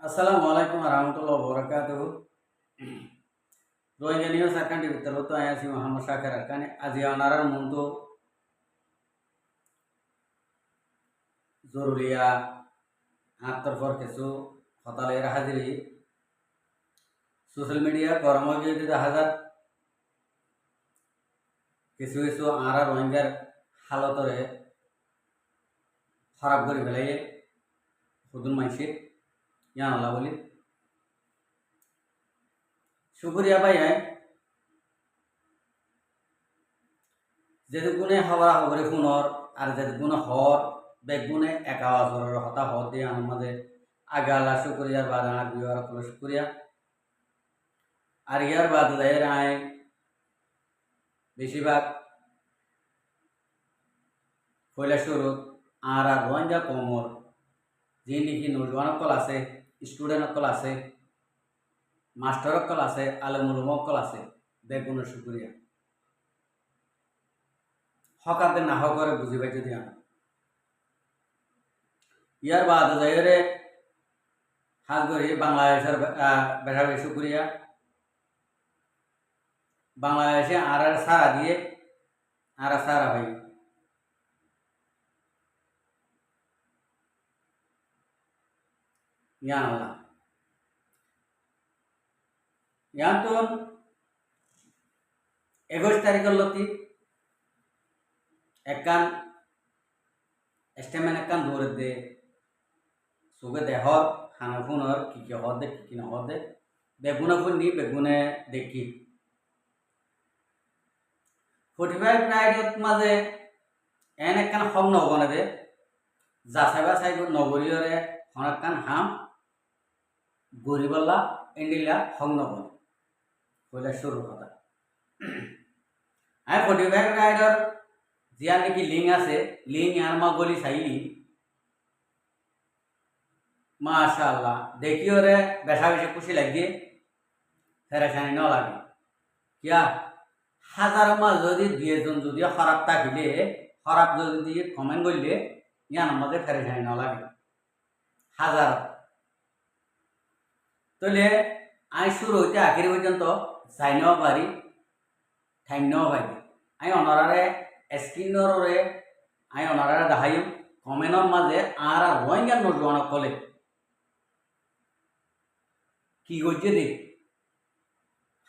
Assalamualaikum warahmatullahi wabarakatuh. Rohingya News akan dibicarakan ayah si Muhammad Syakir akan azianaran untuk Zurulia after for kesu hotalera hadiri social media কর্মযোগী দেখা যাক কিছু কিছু আরা রোহিঙ্গার হালতরে খারাপ করে ফেলাই হুদুন মাইসি ইয়ান আল্লাহ বলি শুক্রিয়া ভাই যেগুনে হওয়া হবরে ফোনর আর যেগুনে হর বেগুনে একা আজরের হতা হদ দিয়ে আমার মাঝে আগে আল্লাহ শুক্রিয়ার বাদ আর বিয়ার কল শুক্রিয়া আর ইয়ার বাদ লাইয়ের আয় বেশিরভাগ পয়লা শুরু আর রোহিঙ্গা কমর যে নাকি নৌজওয়ান অকল আছে স্টুডেন্ট অকল আছে মাস্টার অকল আছে আলমুলম অকল আছে বেগুনের শুক্রিয়া হকাতে না হকরে বুঝি পাই যদি আমি ইয়ার বাদ যাইরে হাত করি বাংলাদেশের বেশাবে শুক্রিয়া বাংলাদেশে আর সারা দিয়ে আর সারা ভাই ইয়ান আল্লাহ ইয়ান তো 21 তারিখের লতি একান স্টেমেন একান দৌড়ে দে সুগে দেহর খানা ফুনর কি হদ দে কি না হদ দে বেগুনা ফুন নি বেগুনে দেখি 45 রাইডত মাঝে এন একান হম নগনে দে যাচাই বাছাই নগরীয়রে হনাকান হাম গরিবাল্লা ইন্ডিলা হম নগন কইলা শুরু কথা আমি 45 রাইডর জিয়া নাকি লিঙ্ক আছে লিঙ্ক আনমা গলি চাইলি মাশাআল্লাহ দেখিও রে বেশা বেশি খুশি লাগে ফেরেশানি ন লাগে কিয়া হাজার মাস যদি দুইজন যদি খারাপ থাকিলে খারাপ যদি কমেন্ট করলে ইয়ান আমাদের ফেরেশানি ন লাগে হাজার তাহলে আমি শুরু হইতে আখেরি পর্যন্ত যাই নেওয়া পারি ঠাই নেওয়া পারি আমি অনারারে স্ক্রিনরে আমি অনারারে দেখাইম কমেন্টর মাঝে আর রোহিঙ্গা নজওয়ান কলে কি করছে দেখ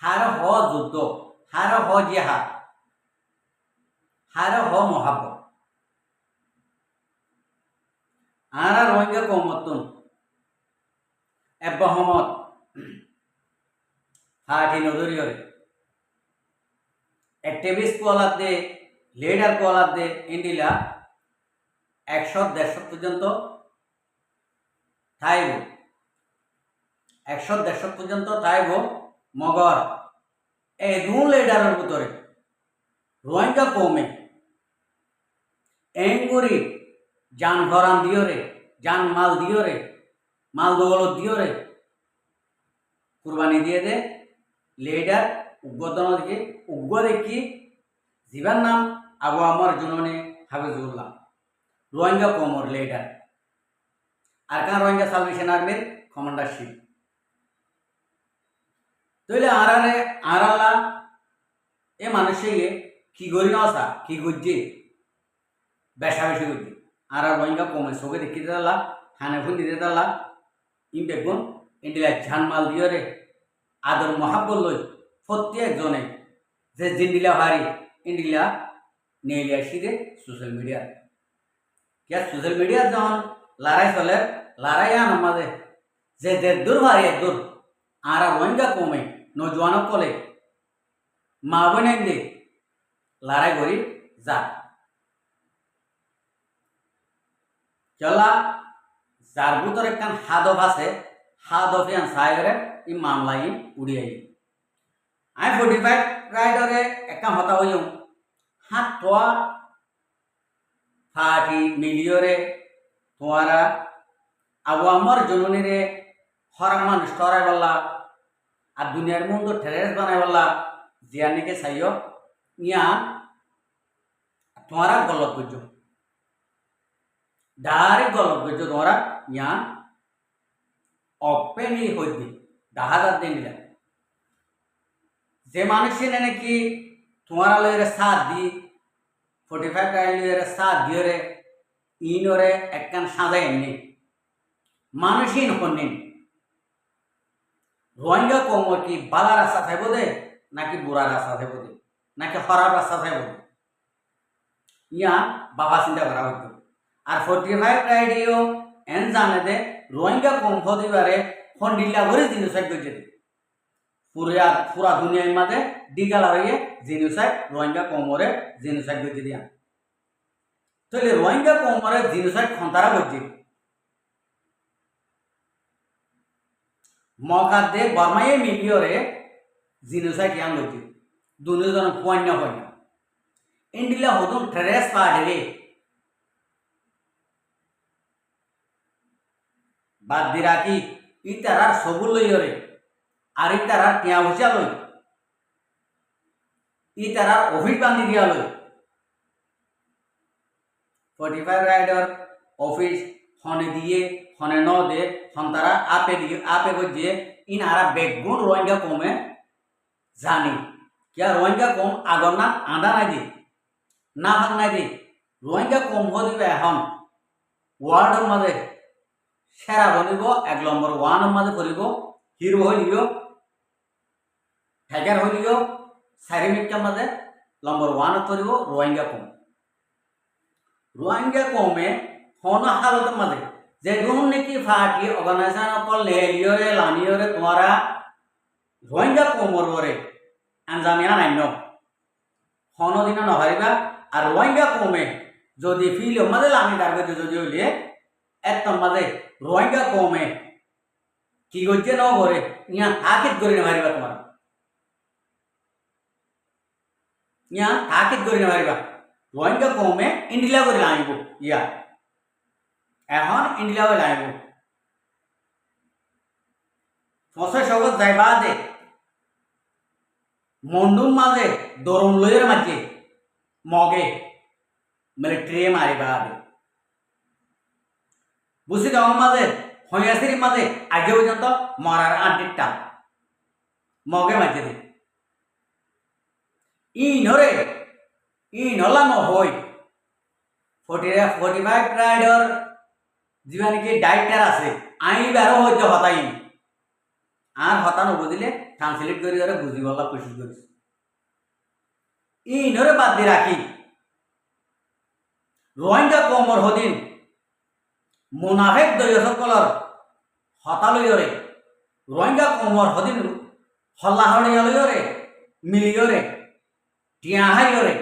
হার হ যুদ্ধ হার হ জেহাদ হার হ মহাব্বত আর রোহিঙ্গা কমতন এব্বাহমত হাটি নজরিয়রে অ্যাক্টিভিস্ট কোয়ালাতে লিডার কোয়ালাতে ইন্ডিলা 100-150 পর্যন্ত থাইব 100-150 পর্যন্ত থাইব মগর এই দু লিডারের ভিতরে রোহিঙ্গা কমে এঙ্গুরি যান ভরান দিওরে যান মাল দিওরে মাল দৌলত দিওরে কুরবানি দিয়ে দে লিডার উগ্রতন দিকে উগ্র দেখি জীবার নাম আবু আমার জননে হাফিজুল্লাহ রোহিঙ্গা কমর লিডার আর কান রোহিঙ্গা সালভেশন আর্মির কমান্ডারশিপ তইলে আরালা এ মানুষে কি করি নসা কি করছে বেশা বেশি করছে আর রোহিঙ্গা কমে চোখে দেখিতে দালা হানে ফুন দিতে দালা ইম বেগুন ইন্ডিলা ঝানমাল দিয়ে রে আদর মহাব্বত লই প্রত্যেকজনে যে জিন্ডিলা ভারি ইন্ডিলা নিয়ে আসি দে সোশ্যাল মিডিয়া क्या सोशल मीडिया जहाँ लड़ाई चले लड़ाई आन मादे जे दूर भारी दूर आरा रोहिंगा कमे नौजवानों कोले माँ बने दे लड़ाई करी जा चला जारबुतर एक हादो भासे हादो फियान सायरे इ मामला इ उड़ी आई आई 45 राइडरे एक हता होयो हाथ टोआ फाटी मिलियोरे तुम्हारा अब आमर जननी रे हरा मानुष कराय बल्ला আর দুনিয়ার মধ্যে টেরেস বানাই বললা জিয়ানিকে চাইও ইয়া তোমারা গলত করছো ডাইরেক্ট গলত করছো তোমরা ইয়া অপেনি হইতে ডাহাদার দিন দিলা যে মানুষের নাকি তোমার লয়ের সাথ দি 45 লয়ের সাথ দিয়ে ইনরে একখান সাজাই এমনি মানুষই হন্যেন রোহিঙ্গা কমর কি বালা রাস্তা থাকব দে নাকি বুড়া রাস্তা থাকব দে নাকি খারাপ রাস্তা থাকব ইয়া বাবা চিন্তা করা হইতো আর 45 রাইডিও এন জানে দে রোহিঙ্গা কম হদিবারে ফন্ডিল্লা ভরে জিনিসাইড করছে পুরা দুনিয়ার মাঝে ডিগালা হয়ে জিনিসাইড রোহিঙ্গা কমরে জিনিসাইড করছে দিয়া তাহলে রোহিঙ্গা কমরে জিনিসাইড খন্তারা করছে মকাদে বর্মায়ে মিলিয়রে জিনিসাইড ইয়াং করছে দুজন পয়না পয়না ইন্ডিলা হদুন ট্রেস পাড়ে বাদ দি রাখি ইতারার সবুল লইরে আর ইতারার টিয়া ভুষা লই ইতারার অফিস বান্ধি দিয়া লই 45 রাইডার অফিস হনে দিয়ে হনে ন দে হন তারা আপে দিয়ে আপে গিয়ে ইন আরা বেগুন রোহিঙ্গা কমে জানি কিয়া রোহিঙ্গা কম আগর না আদা নাই দি না ভাগ নাই দি রোহিঙ্গা কম হদিবে এখন ওয়ার্ল্ডের মাঝে সেরা বনিব 1 নম্বর 1 মাঝে পড়িব হিরো হইলিব টাইগার হইলিব সারিমিকটার মাঝে নম্বর 1 পড়িব রোহিঙ্গা কম রোহিঙ্গা কমে হন হালতের মাঝে যে গুণ নাকি ফাটি অর্গানাইজেশন অকল লেলিয়রে লানিয়রে তোমারা রোহিঙ্গা কমর বরে আঞ্জামিয়া নাই ন হন দিন নহারিবা আর রোহিঙ্গা কমে যদি ফিল মাঝে লামি দাঁড়বে যদি হইলে একদম মাঝে রোহিঙ্গা কমে কি করছে ন করে ইয়া তাকিদ করে নেবারিবা তোমার ইয়া তাকিদ করে নেবারিবা রোহিঙ্গা কমে ইন্ডিলা করে লামিব ইয়া এখন ইন্ডিলা করে লামিব ফসে সগত যাইবা দে মন্ডুম মাঝে দরম লইয়ের মাঝে মগে মিলিটারি মারিবা দে বুঝি গাঁও মাঝে হইয়াছির মাঝে আগে পর্যন্ত মরার আড্ডিটা মগে মাঝে দে ইনরে ইনলা নহই 45 রাইডার যিবা নাকি ডাইটার আছে আইবারও হইতে হতাই আর হতা নবুঝিলে ট্রান্সলেট করি ওরা বুঝি বলা কোশিশ করিস ইনরে বাদ দিয়ে রাখি রোহিঙ্গা কমর হদিন মুনাফেক দলীয় সকলের হতা লইরে রোহিঙ্গা কমর হদিন হল্লাহড়িয়া লইরে মিলিয়রে টিয়াহাইরে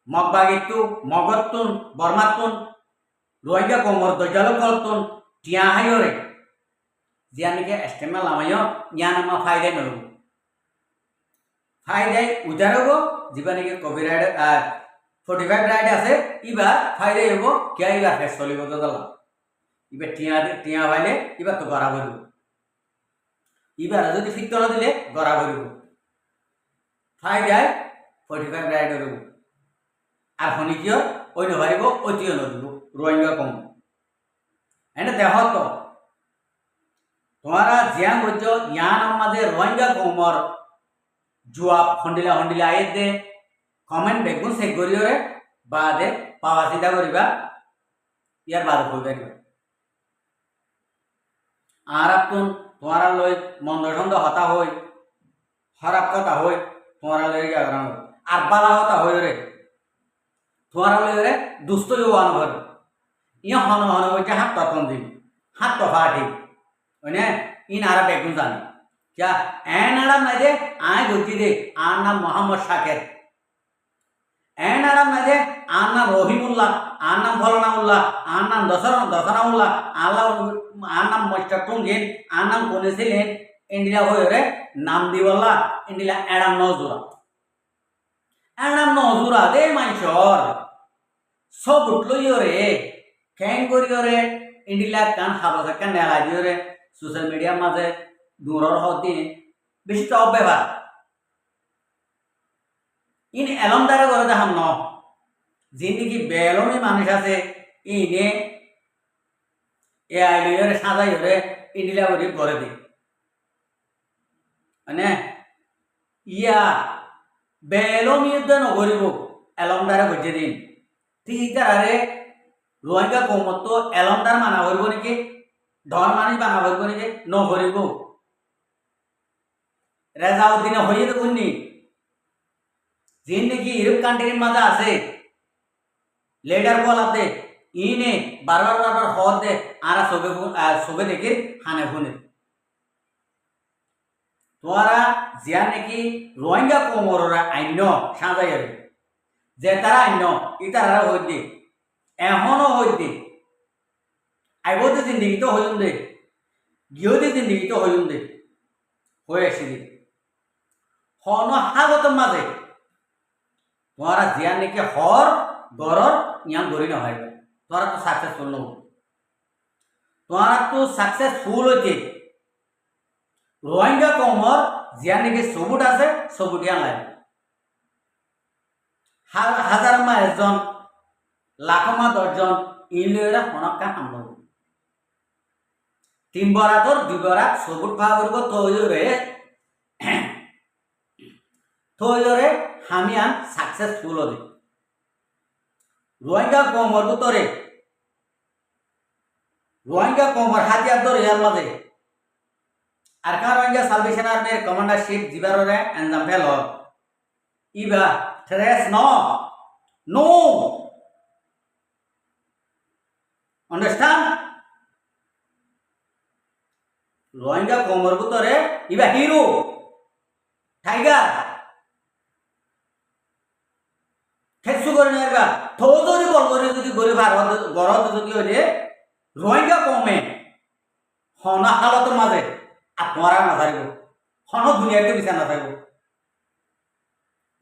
মগবাগিতু মগতুন বর্মাতুন রোহিঙ্গা কমর দজালো কলতুন টিয়াহাইরে জিয়ানিকে এস্টেমেল আমায় ইয়ানামা ফায়দাই নরব ফায়দাই উজারব জীবানিকে কপিরাইট 45 রাইড আছে ইবা ফায়দাই হব কিয়া ইবা ফেস চলিব দাদা ইবা টিয়া ভাইলে ইবা তো গড়া ভরিব ইবার যদি ফিতল দিলে গড়া ভরিব ফায়দাই 45 রাইড হব আর হনি কিয় ওই নভারিব ঐতিহ্য নদিব রোহিঙ্গা কম এনে দেহ তো তোমারা জিয়া বলছ ইয়ান মাঝে রোহিঙ্গা কমর জুয়াব হন্ডিলা হন্ডিলা আয়ে দে কমেন্ট বেগুন চেক করিওরে বাদে পাওয়া চিন্তা করিবা ইয়ার বাদ হয়ে পারিবা আর আপন তোমারা লই মন্দ সন্দ হতা হই খারাপ কথা হই তোমারা লই গাগরান আর বালা হতা হই রে তোমারা লই রে দুষ্ট জওয়ান ঘর ইয়া হন হন হইতে হাত তখন দিন হাত তো ফাটি ওনে ইন আরা বেগুন জানি क्या एनाडम नदे आय गोती दे आर नाम मोहम्मद शाकिर एनाडम नदे आर नाम रोहिमुल्ला आर नाम फलानाउल्ला आर नाम दसराउल्ला आर नाम मिस्टर टुंगिन आर नाम कोनेसिलेन इंडिया होय रे नाम दिवल्ला इंडिया एडम नजुरा दे मानसर सब उठलो रे कैन करियो रे इंडिया कान हाबा कान नेला दियो रे सोशल मीडिया माঝে दूरर हदिन बेशी टप ব্যাপার ইন এলম দ্বারা করে দেখাম ন যিনি কি বেলমি মানুষ আছে ইনে এ আইলিয়রে সাজাই হরে ইন্ডিলা করি ঘরে দি মানে ইয়া বেলম ইউদ্ধ নগরিব এলমদারে বুঝে দিন ঠিক ইতারে রোহিঙ্গা কৌমত এলমদার মানা করব নাকি ধর মানুষ বানা করব নাকি নগরিব রেজাউদ্দিনে হয়ে দেখুননি যিনি নাকি ইউরোপ কান্ট্রির মাঝে আছে লেডার বলাতে ইনে বারবার বারবার হদ দে আরা সবে দেখে হানে ফুনে তোরা জিয়া নাকি রোহিঙ্গা কোমররা আইন সাজাই যে তারা আইন ইতারা হইতে এখনো হইতে আইবতে জিন্দিগি তো হইন দে গিয়তে জিন্দিগি তো হইন দে হয়ে আসি হন হাগত মাঝে তোরা জিয়া নাকি হর গরর ইয়াং গড়ি নহয় তোরা তো সাকসেসফুল নব তোরা তো সাকসেসফুল হইতে রোহিঙ্গা কমর জিয়া নাকি সবুট আছে সবুট ইয়ান লাগে হাজার মা একজন লাখ মা 10 জন ইলেরা হনকা হামল তিন বরাতর দুই বরাত সবুট পা করব তৈরে হামিয়ান সাকসেসফুল হবে রোহিঙ্গা কমর ভিতরে রোহিঙ্গা কমর হাতিয়ার ধরে ইয়ার মাঝে আর কার রোহিঙ্গা সালভেশন আর্মির কমান্ডারশিপ জিবারে এনজাম ফেল ইবা থ্রেস নো আন্ডারস্ট্যান্ড রোহিঙ্গা কমর ভিতরে ইবা হিরো টাইগার খেসু করে নেবা থৌদরি বল করে যদি গরিব গরদ যদি হইলে রোহিঙ্গা কমে হনা হালতের মাঝে আত্মরা না থাকব হন দুনিয়াতে বিচার না থাকব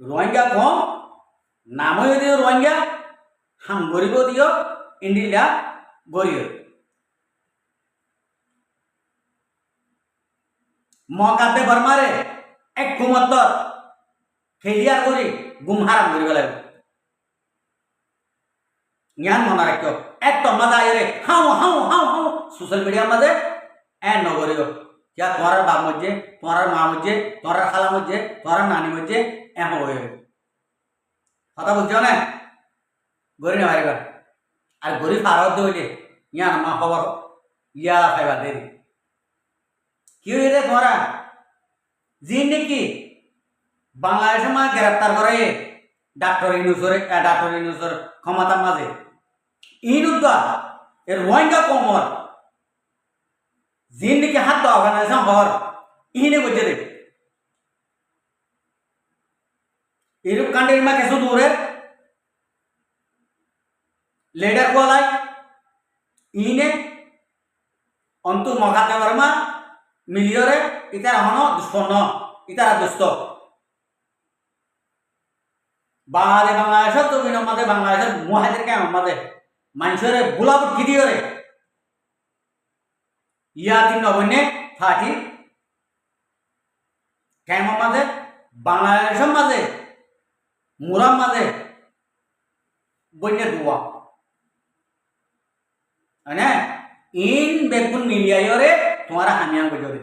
রোহিঙ্গা কম নামই দিও রোহিঙ্গা হাম গরিব দিও ইন্ডিয়া গরিব মকাতে বর্মারে এক কুমত্ত ফেলিয়ার করি গুম হারাম করিব লাগবে জ্ঞান মনে রাখো একদম মজা আইরে হাও হাও হাও হাও সোশ্যাল মিডিয়ার মাঝে এন নগরিও যা তোমার বাপ মধ্যে তোমার মা মধ্যে তোমার খালা মধ্যে তোমার নানি মধ্যে এম হয়ে কথা বুঝছো না গরি না পারিবা আর গরি ফারত হইলে ইয়ান মা খবর ইয়া খাইবা দেরি কি হইলে তোমরা জি নাকি বাংলাদেশের মা গ্রেপ্তার করে ডাক্তার ইনুসর ক্ষমতার মাঝে ইনুদ্দা এর রোহিঙ্গা কমর জিন নাকি হাত অর্গানাইজেশন হর ইনে বুঝে দে ইউরোপ কান্ট্রির মা কিছু দূরে লেডার বলাই ইনে অন্তু মগাতে বর্মা মিলিয়রে ইতার হন দুষ্পন্ন ইতারা দুষ্ট বাংলাদেশের জমিনের মাঝে বাংলাদেশের মুহাজির কেমন মাঝে মানুষের বুলাবুট কি দিয়ে ইয়াতি নবন্যে ফাটি কেমন মাঝে বাংলাদেশের মাঝে মুরাম মাঝে বন্যে দুয়া হ্যাঁ ইন বেগুন মিলিয়াইরে তোমারা হামিয়াং বজরে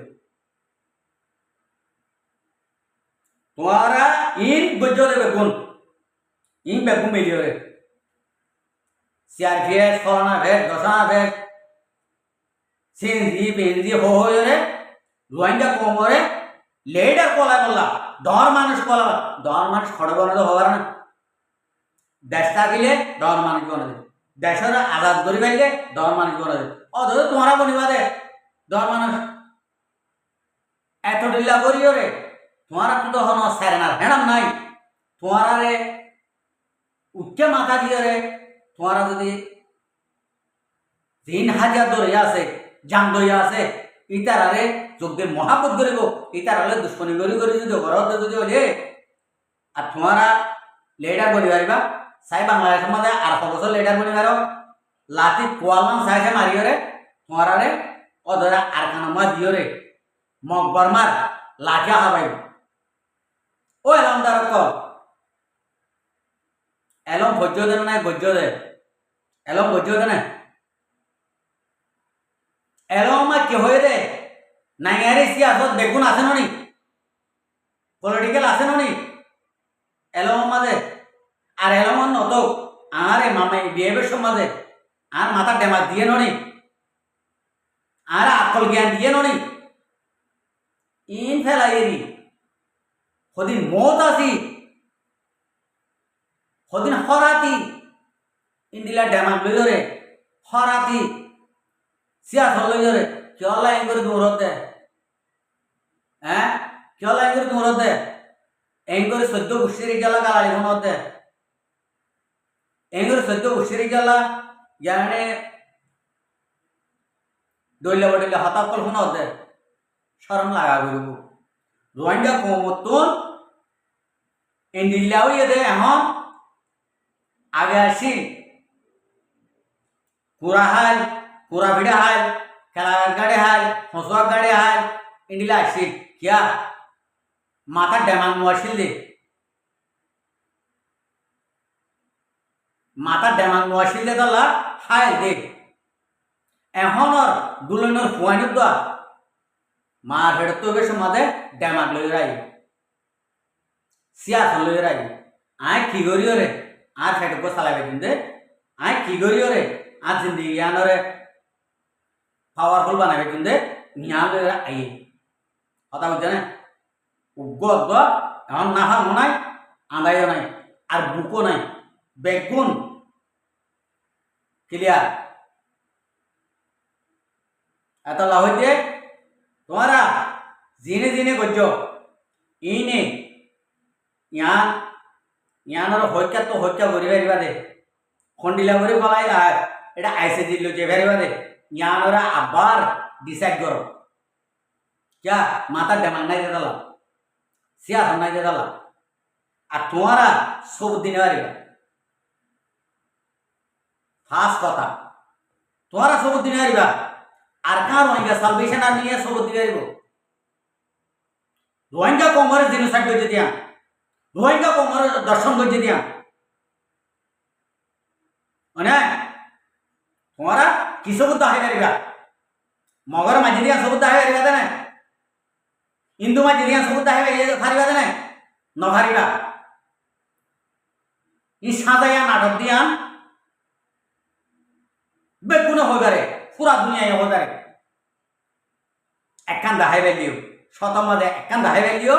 তোমারা ইন বজরে বেগুন ইন বেগুন মিলিয়রে সিআরপিএস ফলানা ভেট দশানা ভেট সিনজি বেনজি হয়ে রোহিঙ্গা কমরে লেডার কলা বললা ডর মানুষ কলা ডর মানুষ খড় বনে হওয়ার না দেশ থাকিলে ডর মানুষ বনে দেশের আজাদ করি পাইলে ডর মানুষ বনে অথচ তোমারা বনিবা দে ডর মানুষ এত ডিল্লা করিও রে তোমারা তো তখন সেরেনার হেড়াম নাই তোমারা রে উচ্চ মাথা দিয়ে রে তোমারা যদি 3000 দরিয়া আছে জান দরিয়া আছে ইতারারে যোগ্য মহাপত করিব ইতারালে দুশ্মনী করি করি যদি ঘরতে যদি হলে আর তোমারা লেডার বনি পারিবা চাই বাংলাদেশের মধ্যে 800 বছর লেডার বনি পারো লাঠি কোয়ালমান চাইছে মারিও রে তোমারা রে অধরা আর কানামা দিও রে মগ বর্মার লাঠি হাবাই ও এলাম তার কল এলম ভোজ্য দেন নাই ভোজ্য দে এলম ভোজ্য দে না এলমা কে হয়ে রে নাইয়ারে সিয়াসত বেগুন আছে ননি পলিটিক্যাল আছে ননি এলম মাঝে আর এলমন নত আর মামে বিহেভিয়ার সমাজে আর মাথা ডেমাক দিয়ে ননি আর আকল জ্ঞান দিয়ে ননি ইন ফেলাইরি হদিন মত আসি হদিন হরাতি ইন্দিলা ডেমাক লইরে হরাতি সিয়াসত লইরে কিয় লাইন করে দৌড়ত দে হ্যাঁ কিয় লাইন করে দৌড়ত দে এং করে 14 গোষ্ঠীর গেলা গালালি ফোনত দে এং করে 14 গোষ্ঠীর গেলা ইয়ানে দইলা বডিলা হতাকল ফোনত দে শরম লাগা গরিব রোহিঙ্গা কমতুন ইন্দিলাও ইয়ে এখন আগে আসি কুড়া হাল কুড়া ভিড়া হাল খেলার গাড়ি হাল হসুয়ার গাড়ি হাল ইন্দিলা আসি কিয়া মাথা ডেমাং নোয়াশিল দে মাথা ডেমাং নোয়াশিল দে তালা হাল দে এখনর দুলনের ফুয়াইনত দা মার হেড তো বেশ মাঝে ডেমাগ লই রাই সিয়াস লই রাই আয় কি করিও রে আর ফেট কো সালাবে কিন্তু আয় কি করিও রে আর জিন্দেগি আনরে পাওয়ারফুল বানাবে কিন্তু নিয়াম লই আই কথা বুঝছ না উগ্গ অগ্গ এখন না হার নাই আন্দাইও নাই আর বুকো নাই বেগুন ক্লিয়ার এত লাভ হইতে তোমারা জিনে জিনে গজ্জ ইনে ইয়ানোর হত্যা তো হত্যা করি পারিবা দে খন্ডিলা করে ফলাই আর এটা আইসে দিল যে পারিবা দে ইয়ানোরা আবার ডিসাইড করো क्या माता डेमांग नहीं देता सियास नहीं देता আর তোমারা সব দিনে পারিবা ফার্স্ট কথা তোমারা সব দিনে পারিবা আর কার রোহিঙ্গা সালভেশন আর্মি নিয়ে সব দিনে পারিব রোহিঙ্গা কমরে জেনোসাইড করতে দিয়া রোহিঙ্গা কমরে দর্শন করতে দিয়া মানে তোমারা কি সব দাহে পারিবা মগর মাঝে দিয়া সব দাহে পারিবা না হিন্দু মাঝে দিয়া সব দাহে পারিবা না নভারিবা ই সাজাইয়া নাটক দিয়া বেগুনে হইবারে পুরা দুনিয়ায় হইবারে একখান দাহাই বেলিও শত মাঝে একখান দাহাই বেলিও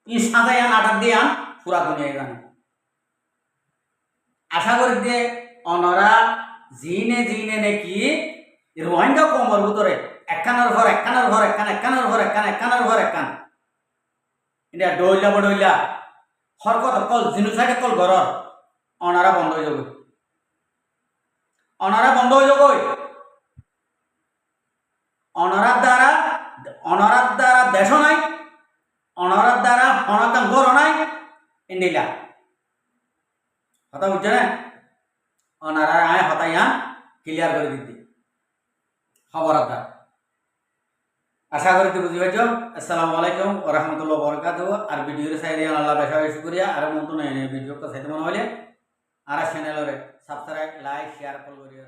ই সাজাইয়া নাটক দিয়া পুরা দুনিয়ায় জানে আশা করি যে অনরা জিনে জিনে নাকি রোহিঙ্গা কমর ভিতরে একখানের ঘর একখানের ঘর একখান একখানের ঘর একখান একখানের ঘর একখান এটা ডইলা বডইলা হরকত কল জিনোসাইড কল ঘরর অনারা বন্ধ হয়ে যাবে অনারা বন্ধ হয়ে যাবে অনারার দ্বারা দেশ নাই অনারার দ্বারা হনকাম ঘর নাই ইন্দিলা কথা বুঝছে না অনারা আয় হতাইয়া ক্লিয়ার করে দিতে খবরদার আশা করি তুমি বুঝি পাইছ আসসালামু আলাইকুম ওয়া রাহমাতুল্লাহি ওয়া বারাকাতুহু আর ভিডিওর সাইডে আল্লাহ বেশা বেশি করিয়া আর মন তো নাই ভিডিও তো সাইতে মনে হইলে আর চ্যানেলরে সাবস্ক্রাইব লাইক শেয়ার কল করিয়া